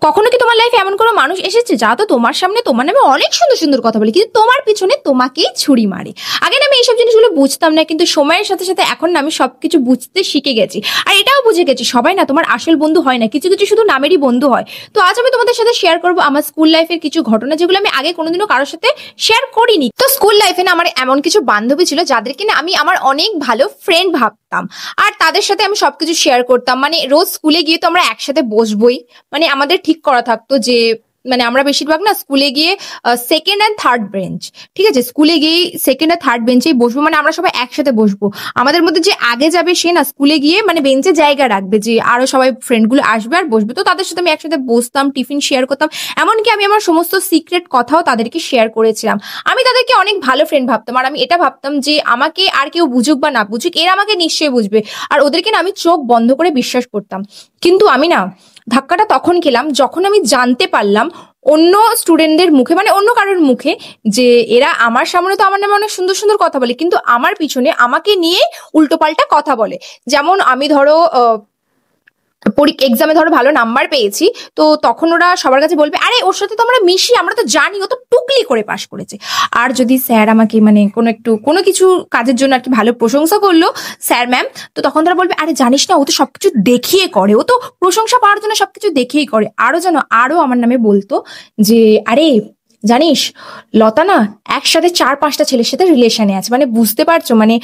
কখনো কি তোমার লাইফে এমন কোনো মানুষ এসেছে যা তো তোমার সামনে তোমার নামে অনেক সুন্দর সুন্দর কথা বলে, কিন্তু তোমার পিছনে তোমাকেই ছুরি মারে? আগে না আমি এইসব জিনিসগুলো বুঝতাম না, কিন্তু সময়ের সাথে সাথে এখন না আমি সবকিছু বুঝতে শিখে গেছি। আর এটাও বুঝে গেছি সবাই না তোমার আসল বন্ধু হয় না, কিছু কিছু শুধু নামেরই বন্ধু হয়। তো আজ আমি তোমাদের সাথে শেয়ার করবো আমার স্কুল লাইফের কিছু ঘটনা, যেগুলো আমি আগে কোনোদিনও কারোর সাথে শেয়ার করিনি। তো স্কুল লাইফে না আমার এমন কিছু বান্ধবী ছিল যাদেরকে না আমি আমার অনেক ভালো ফ্রেন্ড ভাবতাম, আর তাদের সাথে আমি সবকিছু শেয়ার করতাম। মানে রোজ স্কুলে গিয়ে তো আমরা একসাথে বসবোই, মানে আমাদের ঠিক করা থাকতো যে মানে আমরা বেশিরভাগ না স্কুলে গিয়ে সেকেন্ড অ্যান্ড থার্ড বেঞ্চ, ঠিক আছে, স্কুলে গিয়ে সেকেন্ড আর থার্ড বেঞ্চেই বসবো, মানে আমরা সবাই একসাথে বসবো। আমাদের মধ্যে যে আগে যাবে সে না স্কুলে গিয়ে মানে বেঞ্চে জায়গা রাখবে, যে আরো সবাই ফ্রেন্ডগুলো আসবে আর বসবে। তো তাদের সাথে আমি একসাথে বসতাম, টিফিন শেয়ার করতাম, এমনকি আমি আমার সমস্ত সিক্রেট কথাও তাদেরকে শেয়ার করেছিলাম। আমি তাদেরকে অনেক ভালো ফ্রেন্ড ভাবতাম, আর আমি এটা ভাবতাম যে আমাকে আর কেউ বুঝুক বা না বুঝুক, এরা আমাকে নিশ্চয়ই বুঝবে। আর ওদেরকে না আমি চোখ বন্ধ করে বিশ্বাস করতাম। কিন্তু আমি না ধাক্কাটা তখন খেলাম যখন আমি জানতে পারলাম অন্য স্টুডেন্টদের মুখে, মানে অন্য কারোর মুখে, যে এরা আমার সামনে তো আমার নামে অনেক সুন্দর সুন্দর কথা বলে, কিন্তু আমার পিছনে আমাকে নিয়ে উল্টোপাল্টা কথা বলে। যেমন আমি ধরো এক্সামে ধরো ভালো নাম্বার পেয়েছি, তো তখন ওরা সবার কাছে বলবে আরে ওর সাথে তো আমরা মিশি, আমরা তো জানি ও তো টুকলি করে পাশ করেছে। আর যদি স্যার আমাকে মানে কোনো কিছু কাজের জন্য আর কি ভালো প্রশংসা করলো স্যার ম্যাম, তো তখন তারা বলবে আরে জানিস না ও তো সবকিছু দেখিয়ে করে, ও তো প্রশংসা পাওয়ার জন্য সবকিছু দেখিয়েই করে। আরো জানো, আরো আমার নামে বলতো যে আরে জানিস লতা না একসাথে 4-5টা ছেলের সাথে রিলেশনে আছে। মানে বুঝতে পারছো, মানে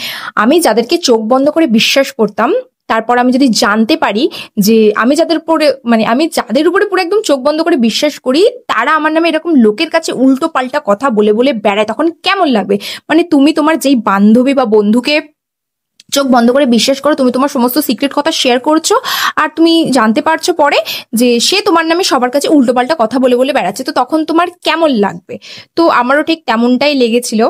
আমি যাদেরকে চোখ বন্ধ করে বিশ্বাস করতাম, তারপর আমি যদি জানতে পারি যে আমি যাদের উপরে পুরো একদম চোখ বন্ধ করে বিশ্বাস করি, তারা আমার নামে এরকম লোকের কাছে উল্টো পাল্টা কথা বলে বলে বেড়ায়, তখন কেমন লাগবে? মানে তুমি তোমার যেই বান্ধবী বা বন্ধুকে চোখ বন্ধ করে বিশ্বাস করো, তুমি তোমার সমস্ত সিক্রেট কথা শেয়ার করছো, আর তুমি জানতে পারছো পরে যে সে তোমার নামে সবার কাছে উল্টো পাল্টা কথা বলে বলে বেড়াচ্ছে, তো তখন তোমার কেমন লাগবে? তো আমারও ঠিক তেমনটাই লেগেছিল।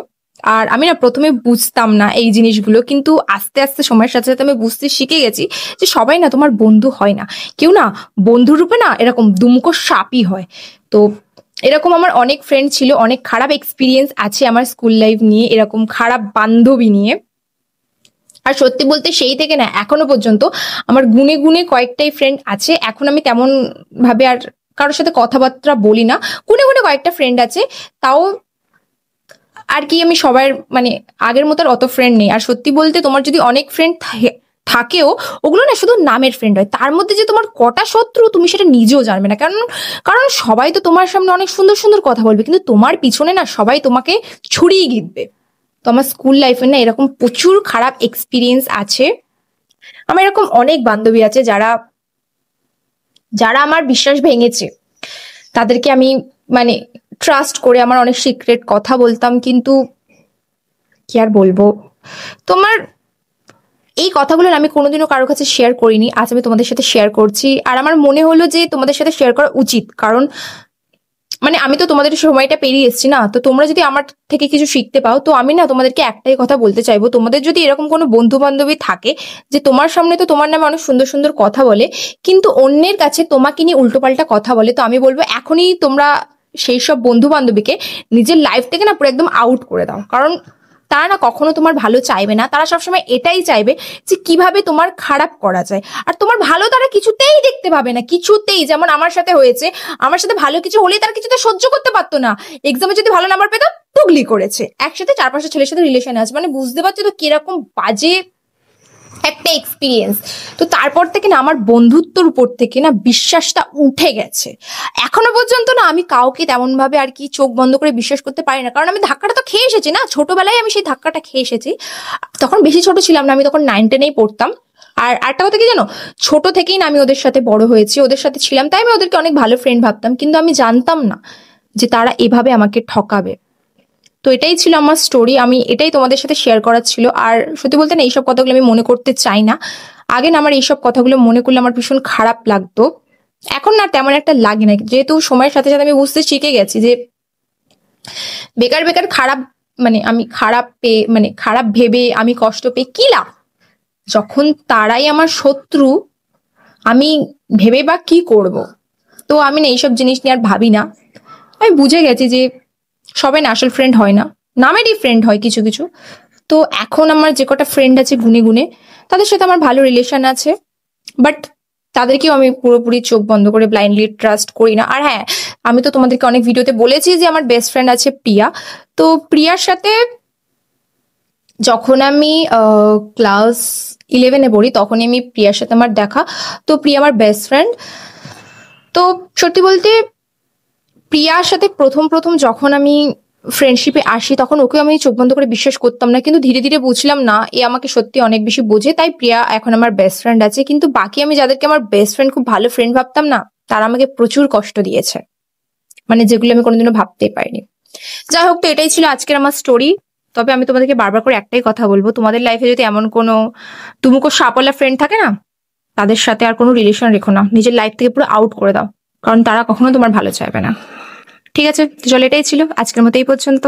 আর আমি না প্রথমে বুঝতাম না এই জিনিসগুলো, কিন্তু আস্তে আস্তে সময়ের সাথে সাথে আমি বুঝতে শিখে গেছি যে সবাই না তোমার বন্ধু হয় না, কেউ না বন্ধু রূপে না এরকম দুমুখো সাপই হয়। তো এরকম আমার অনেক ফ্রেন্ড ছিল, অনেক খারাপ এক্সপিরিয়েন্স আছে আমার স্কুল লাইফ নিয়ে, এরকম খারাপ বান্ধবী নিয়ে। আর সত্যি বলতে সেই থেকে না এখনো পর্যন্ত আমার গুনে গুনে কয়েকটাই ফ্রেন্ড আছে। এখন আমি তেমন ভাবে আর কারোর সাথে কথাবার্তা বলি না, গুনে গুনে কয়েকটা ফ্রেন্ড আছে, তাও আর কি আমি সবার মানে আগের মতো আর অত ফ্রেন্ড নেই। আর সত্যি বলতে তোমার যদি অনেক ফ্রেন্ড থাকেও, ওগুলো না শুধু নামের ফ্রেন্ড হয়, তার মধ্যে যে তোমার কটা শত্রু তুমি সেটা নিজেও জানবে না। কারণ কারণ সবাই তো তোমার সামনে অনেক সুন্দর সুন্দর কথা বলবে, কিন্তু তোমার পিছনে না সবাই তোমাকে ছুরিয়ে গিলবে। তো আমার স্কুল লাইফে না এরকম প্রচুর খারাপ এক্সপিরিয়েন্স আছে। আমার এরকম অনেক বান্ধবী আছে যারা যারা আমার বিশ্বাস ভেঙেছে, তাদেরকে আমি মানে ট্রাস্ট করে আমার অনেক সিক্রেট কথা বলতাম, কিন্তু কি আর বলবো। তোমার এই কথাগুলো আমি কোনোদিনও কারোর কাছে শেয়ার করিনি, আজ আমি তোমাদের সাথে শেয়ার করছি। আর আমার মনে হলো যে তোমাদের সাথে শেয়ার করা উচিত, কারণ মানে আমি তো তোমাদের সময়টা পেরিয়ে এসেছি না, তো তোমরা যদি আমার থেকে কিছু শিখতে পাও, তো আমি না তোমাদেরকে একটাই কথা বলতে চাইবো, তোমাদের যদি এরকম কোনো বন্ধু বান্ধবী থাকে যে তোমার সামনে তো তোমার নামে অনেক সুন্দর সুন্দর কথা বলে, কিন্তু অন্যের কাছে তোমাকে নিয়ে উল্টোপাল্টা কথা বলে, তো আমি বলবো এখনই তোমরা সেই সব বন্ধু বান্ধবীকে নিজের লাইফ থেকে না পুরো একদম আউট করে দাও। কারণ তারা না কখনো তোমার ভালো চাইবে না, তারা সবসময় এটাই চাইবে যে কিভাবে তোমার খারাপ করা যায়। আর তোমার ভালো তারা কিছুতেই দেখতে পাবে না, কিছুতেই। যেমন আমার সাথে হয়েছে, আমার সাথে ভালো কিছু হলে তারা কিছুতে সহ্য করতে পারতো না, এক্সামে যদি ভালো নাম্বার পেতো টুগলি করেছে, একসাথে 4-5টা ছেলের সাথে রিলেশনে আছে। মানে বুঝতে পারছো তো কিরকম বাজে একটা এক্সপিরিয়েন্স। তো তারপর থেকে না আমার বন্ধুত্বর উপর থেকে না বিশ্বাসটা উঠে গেছে। এখনো পর্যন্ত না আমি কাউকে তেমন ভাবে আর কি চোখ বন্ধ করে বিশ্বাস করতে পারি না, কারণ আমি ধাক্কাটা তো খেয়ে এসেছি না, ছোটবেলায় আমি সেই ধাক্কাটা খেয়ে এসেছি। তখন বেশি ছোট ছিলাম না, আমি তখন 9-10-এই পড়তাম। আর একটা কথা কি জানো, ছোট থেকেই না আমি ওদের সাথে বড় হয়েছি, ওদের সাথে ছিলাম, তাই আমি ওদেরকে অনেক ভালো ফ্রেন্ড ভাবতাম, কিন্তু আমি জানতাম না যে তারা এভাবে আমাকে ঠকাবে। তো এটাই ছিল আমার স্টোরি, আমি এটাই তোমাদের সাথে শেয়ার করার ছিল। আর সত্যি বলতে না এইসব কথাগুলো আমি মনে করতে চাই না, আগে না আমার এইসব কথাগুলো মনে করলে আমার ভীষণ খারাপ লাগতো, এখন না তেমন একটা লাগে না, যেহেতু সময়ের সাথে সাথে আমি বুঝতে শিখে গেছি যে বেকার বেকার খারাপ মানে আমি খারাপ ভেবে আমি কষ্ট পেয়ে কি লাভ, যখন তারাই আমার শত্রু, আমি ভেবে বা কি করব। তো আমি না এইসব জিনিস নিয়ে আর ভাবি না, আমি বুঝে গেছি যে সবাই না আসল ফ্রেন্ড হয় না, নামেরই ফ্রেন্ড হয় কিছু কিছু। তো এখন আমার যে কটা ফ্রেন্ড আছে গুনে গুনে, তাদের সাথে আমার ভালো রিলেশন আছে, বাট তাদেরকেও আমি পুরোপুরি চোখ বন্ধ করে ব্লাইন্ডলি ট্রাস্ট করি না। আর হ্যাঁ, আমি তো তোমাদেরকে অনেক ভিডিওতে বলেছি যে আমার বেস্ট ফ্রেন্ড আছে প্রিয়া। তো প্রিয়ার সাথে যখন আমি ক্লাস 11-এ পড়ি তখনই আমি প্রিয়ার সাথে আমার দেখা। তো প্রিয়া আমার বেস্ট ফ্রেন্ড। তো সত্যি বলতে প্রিয়ার সাথে প্রথম প্রথম যখন আমি ফ্রেন্ডশিপে আসি তখন ওকে আমি চোখ বন্ধ করে বিশ্বাস করতাম না, কিন্তু ধীরে ধীরে বুঝলাম না এ আমাকে সত্যি অনেক বেশি বোঝে, তাই প্রিয়া এখন আমার বেস্ট ফ্রেন্ড আছে। কিন্তু বাকি আমি যাদেরকে আমার বেস্ট ফ্রেন্ড, খুব ভালো ফ্রেন্ড ভাবতাম না, তারা আমাকে প্রচুর কষ্ট দিয়েছে, মানে যেগুলো আমি কোনোদিনও ভাবতেই পারিনি। যাই হোক, তো এটাই ছিল আজকের আমার স্টোরি। তবে আমি তোমাদেরকে বারবার করে একটাই কথা বলবো, তোমাদের লাইফে যদি এমন কোনো তুমুকো সাপলা ফ্রেন্ড থাকে না, তাদের সাথে আর কোনো রিলেশন রেখো না, নিজের লাইফ থেকে পুরো আউট করে দাও, কারণ তারা কখনো তোমার ভালো চাইবে না। ঠিক আছে, তো চলো, এটাই ছিল আজকের মতো এই পর্যন্ত।